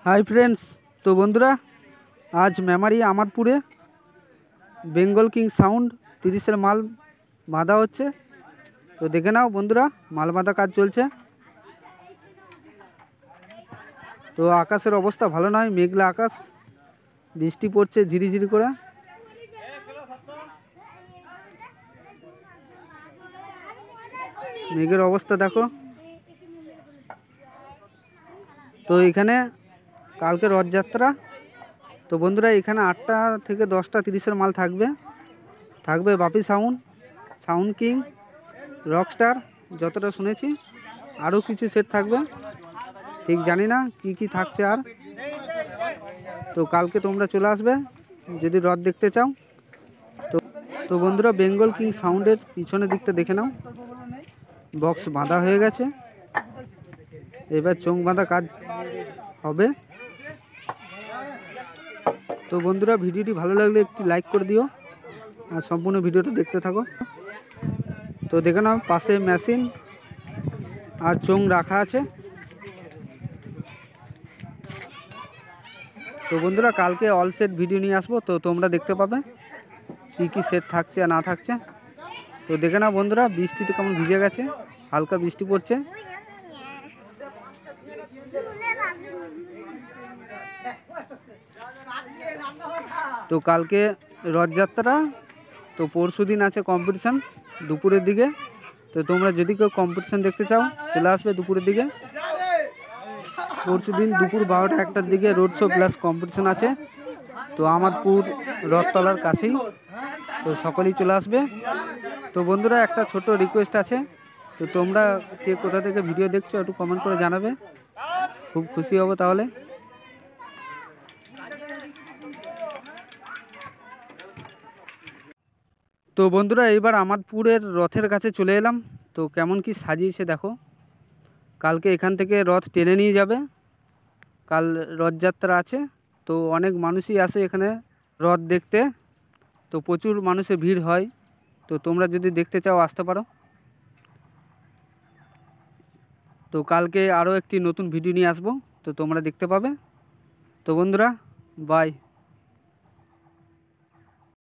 Hi friends. तो बंधुरा आज मेमारी आमादपुरे बेंगल किंग साउंड 30 माल बाँधा होच्छे। तो देखे नाओ बंधुरा माल बाँधा काज चलছে। तो आकाशेर अवस्था भालो नय, मेघला आकाश, बृष्टि पड़ছে झिरिझिरि करे। मेघेर अवस्था देखो। तो एखाने কালকে রথযাত্রা। তো বন্ধুরা এখানে 8টা থেকে 10টা 30-এর মাল থাকবে বাপি সাউন্ড, সাউন্ড কিং, রকস্টার, যতটা শুনেছি আরও কিছু সেট থাকবে, ঠিক জানি না কি থাকছে আর। তো কালকে তোমরা চলে আসবে যদি রথ দেখতে চাও। তো বন্ধুরা বেঙ্গল কিং সাউন্ডের পিছনের দিকটা দেখে নাও, বক্স বাঁধা হয়ে গেছে, এবার চোঙ বাঁধা কাজ হবে। তো বন্ধুরা ভিডিওটি ভালো লাগলে একটি লাইক করে দিও আর সম্পূর্ণ ভিডিওটা দেখতে থাকো। তো দেখে নাও পাশে মেশিন আর চোঙ রাখা আছে। তো বন্ধুরা কালকে অল সেট ভিডিও নিয়ে আসবো, তো তোমরা দেখতে পাবে কি সেট থাকছে আর না থাকছে। তো দেখে নাও বন্ধুরা বৃষ্টিতে কেমন ভিজে গেছে, হালকা বৃষ্টি পড়ছে। তো কালকে রথযাত্রা, তো পরশু দিন আছে কম্পিটিশান দুপুরের দিকে। তো তোমরা যদি কেউ কম্পিটিশান দেখতে চাও চলে আসবে দুপুরের দিকে। পরশু দিন দুপুর 12টা-1টার দিকে রোড শো প্লাস কম্পিটিশান আছে। তো আমাদপুর রথতলার কাছেই, তো সকলেই চলে আসবে। তো বন্ধুরা একটা ছোট রিকোয়েস্ট আছে, তো তোমরা কে কোথা থেকে ভিডিও দেখছো একটু কমেন্ট করে জানাবে, খুব খুশি হব তাহলে। তো বন্ধুরা এইবার আমাদপুরের রথের কাছে চলে এলাম। তো কেমন কি সাজিয়েছে দেখো। কালকে এখান থেকে রথ টেনে নিয়ে যাবে, কাল রথযাত্রা আছে। তো অনেক মানুষই আসে এখানে রথ দেখতে, তো প্রচুর মানুষের ভিড় হয়। তো তোমরা যদি দেখতে চাও আসতে পারো। তো কালকে আরও একটি নতুন ভিডিও নিয়ে আসবো, তো তোমরা দেখতে পাবে। তো বন্ধুরা বাই।